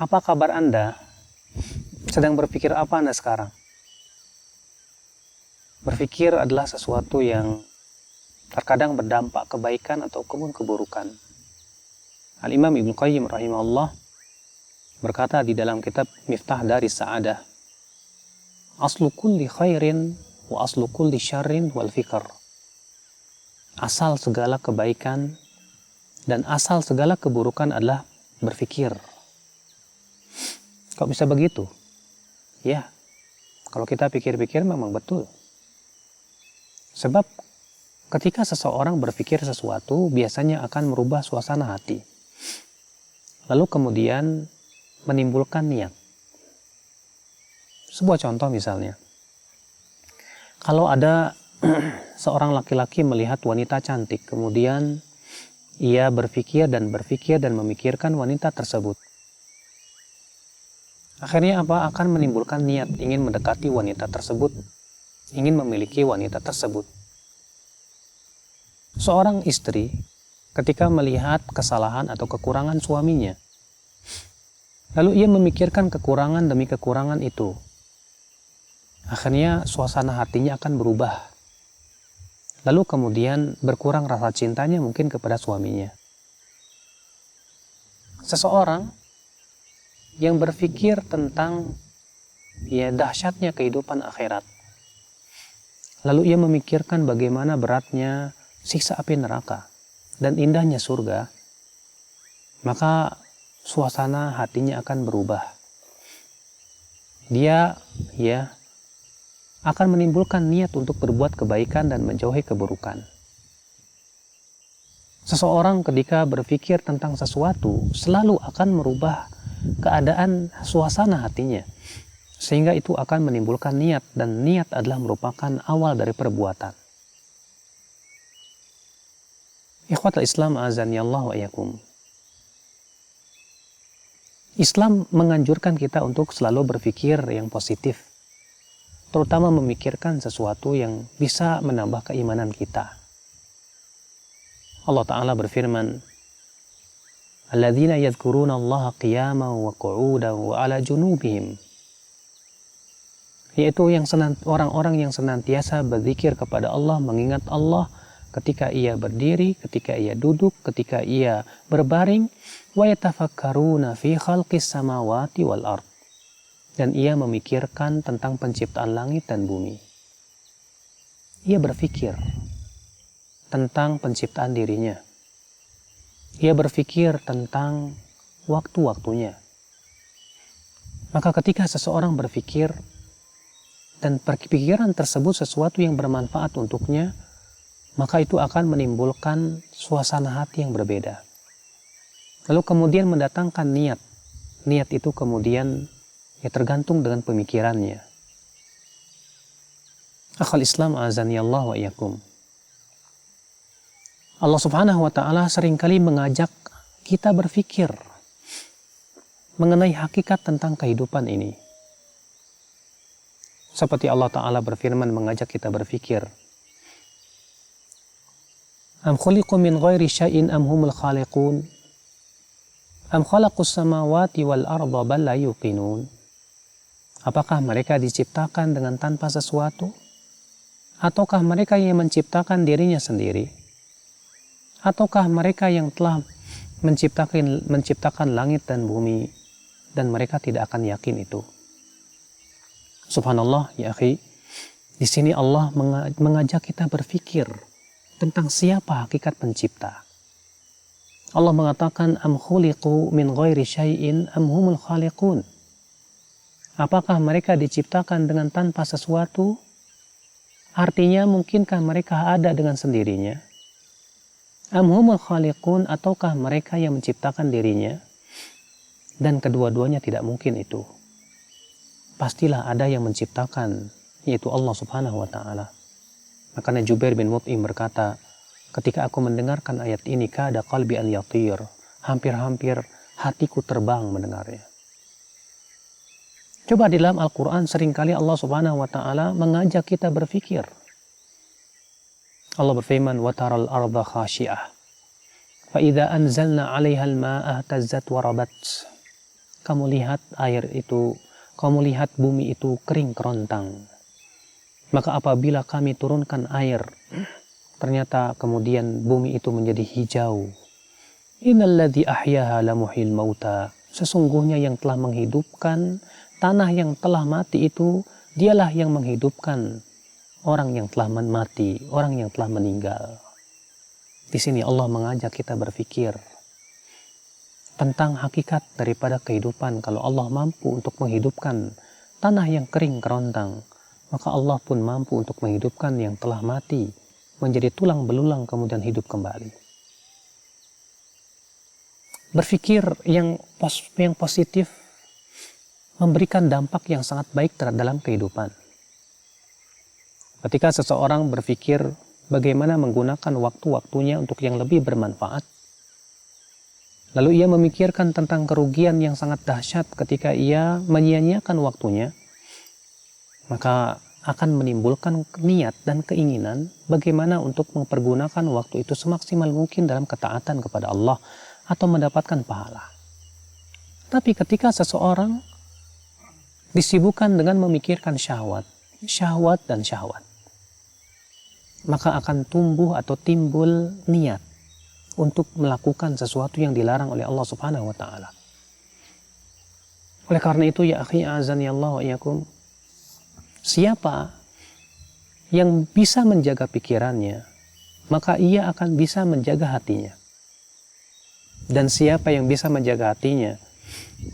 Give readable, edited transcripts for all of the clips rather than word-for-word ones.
Apa kabar Anda? Sedang berpikir apa Anda sekarang? Berpikir adalah sesuatu yang terkadang berdampak kebaikan atau keburukan. Al-Imam Ibnu Qayyim rahimahullah berkata di dalam kitab Miftah Daris Sa'adah, aslu kulli khairin wa aslu kulli syarrin wal fikr. Asal segala kebaikan dan asal segala keburukan adalah berpikir. Kok bisa begitu? Ya, kalau kita pikir-pikir memang betul. Sebab ketika seseorang berpikir sesuatu, biasanya akan merubah suasana hati. Lalu kemudian menimbulkan niat. Sebuah contoh misalnya, kalau ada seorang laki-laki melihat wanita cantik, kemudian ia berpikir dan memikirkan wanita tersebut. Akhirnya apa? Akan menimbulkan niat ingin mendekati wanita tersebut, ingin memiliki wanita tersebut. Seorang istri ketika melihat kesalahan atau kekurangan suaminya, lalu ia memikirkan kekurangan demi kekurangan itu, akhirnya suasana hatinya akan berubah. Lalu kemudian berkurang rasa cintanya mungkin kepada suaminya. Seseorang yang berpikir tentang dahsyatnya kehidupan akhirat, lalu ia memikirkan bagaimana beratnya siksa api neraka dan indahnya surga, maka suasana hatinya akan berubah. Dia akan menimbulkan niat untuk berbuat kebaikan dan menjauhi keburukan. Seseorang ketika berpikir tentang sesuatu selalu akan merubah keadaan suasana hatinya, sehingga itu akan menimbulkan niat, dan niat adalah merupakan awal dari perbuatan. Ikhwatul Islam azani Allah wa iyyakum. Islam menganjurkan kita untuk selalu berpikir yang positif, terutama memikirkan sesuatu yang bisa menambah keimanan kita. Allah Ta'ala berfirman, alladzina yadhkuruna Allah qiyaman wa qu'udan wa ala junubihim, yaitu orang-orang yang senantiasa berzikir kepada Allah, mengingat Allah ketika ia berdiri, ketika ia duduk, ketika ia berbaring, wa yatafakkaruna fi khalqis samawati wal ard, dan ia memikirkan tentang penciptaan langit dan bumi. Ia berpikir tentang penciptaan dirinya. Ia berpikir tentang waktu-waktunya. Maka ketika seseorang berpikir dan pikiran tersebut sesuatu yang bermanfaat untuknya, maka itu akan menimbulkan suasana hati yang berbeda. Lalu kemudian mendatangkan niat. Niat itu kemudian tergantung dengan pemikirannya. Akhal Islam azani Allah wa iyyakum. Allah Subhanahu wa Ta'ala seringkali mengajak kita berpikir mengenai hakikat tentang kehidupan ini. Seperti Allah Ta'ala berfirman mengajak kita berpikir, am khuliqu min ghairi syai'in am humul khaliqun am khalaqus samawati wal arda bal la yuqinun. Apakah mereka diciptakan dengan tanpa sesuatu? Ataukah mereka yang menciptakan dirinya sendiri? Ataukah mereka yang telah menciptakan langit dan bumi dan mereka tidak akan yakin itu? Subhanallah ya akhi, di sini Allah mengajak kita berpikir tentang siapa hakikat pencipta. Allah mengatakan am khuliqu min ghairi syai'in am humul khaliqun. Apakah mereka diciptakan dengan tanpa sesuatu? Artinya mungkinkah mereka ada dengan sendirinya? Am humul khaliqun, ataukah mereka yang menciptakan dirinya? Dan kedua-duanya tidak mungkin itu. Pastilah ada yang menciptakan, yaitu Allah Subhanahu wa Ta'ala. Makanya Jubair bin Mut'im berkata, ketika aku mendengarkan ayat ini, kada qalbi an yatir, hampir-hampir hatiku terbang mendengarnya. Coba di dalam Al-Quran seringkali Allah Subhanahu wa Ta'ala mengajak kita berpikir. Allah berfirman, وَتَرَى الْأَرْضَ خَاشِعَةً فَإِذَا أَنْزَلْنَا عَلَيْهَا الْمَاءَ اهْتَزَّتْ وَرَبَتْ kamu lihat bumi itu kering kerontang. Maka apabila kami turunkan air, ternyata kemudian bumi itu menjadi hijau. Innalladzi ahyaha lamuhyil mauta. Sesungguhnya yang telah menghidupkan tanah yang telah mati itu, dialah yang menghidupkan orang yang telah mati, orang yang telah meninggal. Di sini Allah mengajak kita berpikir tentang hakikat daripada kehidupan. Kalau Allah mampu untuk menghidupkan tanah yang kering kerontang, maka Allah pun mampu untuk menghidupkan yang telah mati menjadi tulang belulang kemudian hidup kembali. Berpikir yang positif memberikan dampak yang sangat baik dalam kehidupan. Ketika seseorang berpikir bagaimana menggunakan waktu-waktunya untuk yang lebih bermanfaat, lalu ia memikirkan tentang kerugian yang sangat dahsyat ketika ia menyia-nyiakan waktunya, maka akan menimbulkan niat dan keinginan bagaimana untuk mempergunakan waktu itu semaksimal mungkin dalam ketaatan kepada Allah atau mendapatkan pahala. Tapi ketika seseorang disibukkan dengan memikirkan syahwat, maka akan tumbuh atau timbul niat untuk melakukan sesuatu yang dilarang oleh Allah Subhanahu wa taala. Oleh karena itu ya akhi azani Allah wa iyyakum, siapa yang bisa menjaga pikirannya, maka ia akan bisa menjaga hatinya. Dan siapa yang bisa menjaga hatinya,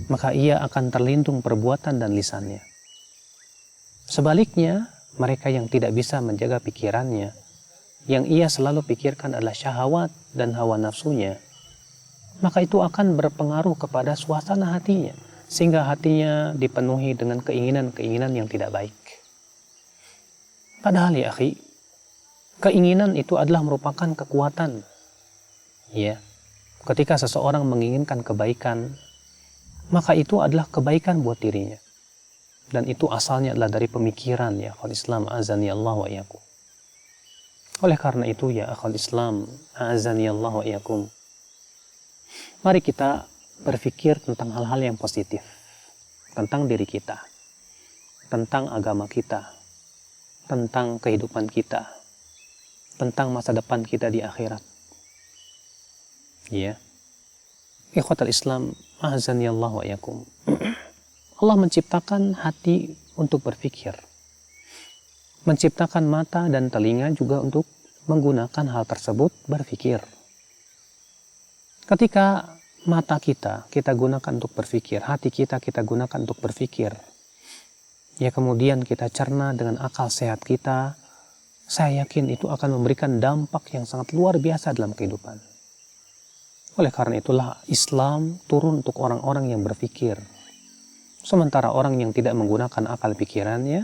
maka ia akan terlindung perbuatan dan lisannya. Sebaliknya, mereka yang tidak bisa menjaga pikirannya, yang ia selalu pikirkan adalah syahwat dan hawa nafsunya, maka itu akan berpengaruh kepada suasana hatinya, sehingga hatinya dipenuhi dengan keinginan-keinginan yang tidak baik. Padahal ya akhi, keinginan itu adalah merupakan kekuatan. Ya, ketika seseorang menginginkan kebaikan, maka itu adalah kebaikan buat dirinya. Dan itu asalnya adalah dari pemikiran, ya akhwal Islam azani Allah wa iyyakum. Oleh karena itu ya akhwal Islam azani Allah wa iyyakum, mari kita berpikir tentang hal-hal yang positif, tentang diri kita, tentang agama kita, tentang kehidupan kita, tentang masa depan kita di akhirat. Ya, ikhwatal Islam azani Allah wa iyyakum. Allah menciptakan hati untuk berpikir, menciptakan mata dan telinga juga untuk menggunakan hal tersebut berpikir. Ketika mata kita gunakan untuk berpikir, hati kita gunakan untuk berpikir, ya kemudian kita cerna dengan akal sehat kita, saya yakin itu akan memberikan dampak yang sangat luar biasa dalam kehidupan. Oleh karena itulah Islam turun untuk orang-orang yang berpikir. Sementara orang yang tidak menggunakan akal pikirannya,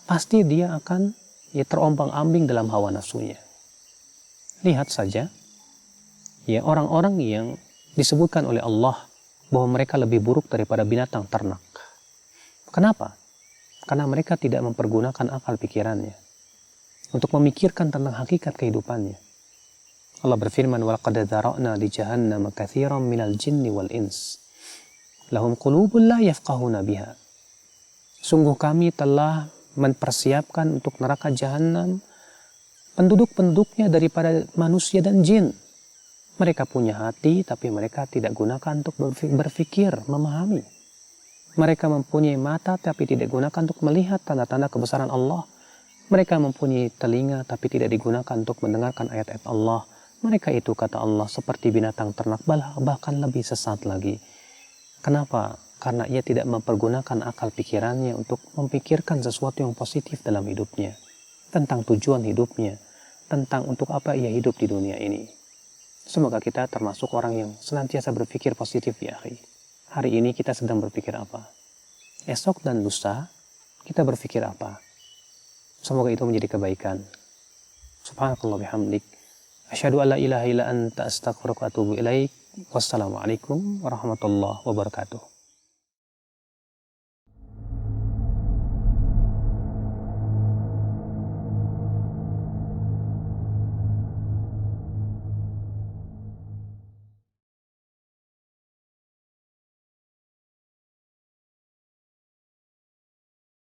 pasti dia akan terombang-ambing dalam hawa nafsunya. Lihat saja, ya orang-orang yang disebutkan oleh Allah bahwa mereka lebih buruk daripada binatang ternak. Kenapa? Karena mereka tidak mempergunakan akal pikirannya untuk memikirkan tentang hakikat kehidupannya. Allah berfirman, وَلَقَدْ ذَرَأْنَا لِجَهَنَّمَ كَثِيرًا مِنَ الْجِنِّ وَالْإِنسِ lahum qulubun la yafqahuna biha. Sungguh kami telah mempersiapkan untuk neraka jahanam penduduk-penduduknya daripada manusia dan jin. Mereka punya hati tapi mereka tidak gunakan untuk berpikir, memahami. Mereka mempunyai mata tapi tidak gunakan untuk melihat tanda-tanda kebesaran Allah. Mereka mempunyai telinga tapi tidak digunakan untuk mendengarkan ayat-ayat Allah. Mereka itu, kata Allah, seperti binatang ternak, bahkan lebih sesat lagi. Kenapa? Karena ia tidak mempergunakan akal pikirannya untuk memikirkan sesuatu yang positif dalam hidupnya, tentang tujuan hidupnya, tentang untuk apa ia hidup di dunia ini. Semoga kita termasuk orang yang senantiasa berpikir positif ya akhi. Hari ini kita sedang berpikir apa? Esok dan lusa kita berpikir apa? Semoga itu menjadi kebaikan. Subhanakallah bihamdik. Asyhadu an la ilaha illa anta astaghfiruka wa atubu ilaik. Wassalamualaikum warahmatullahi wabarakatuh.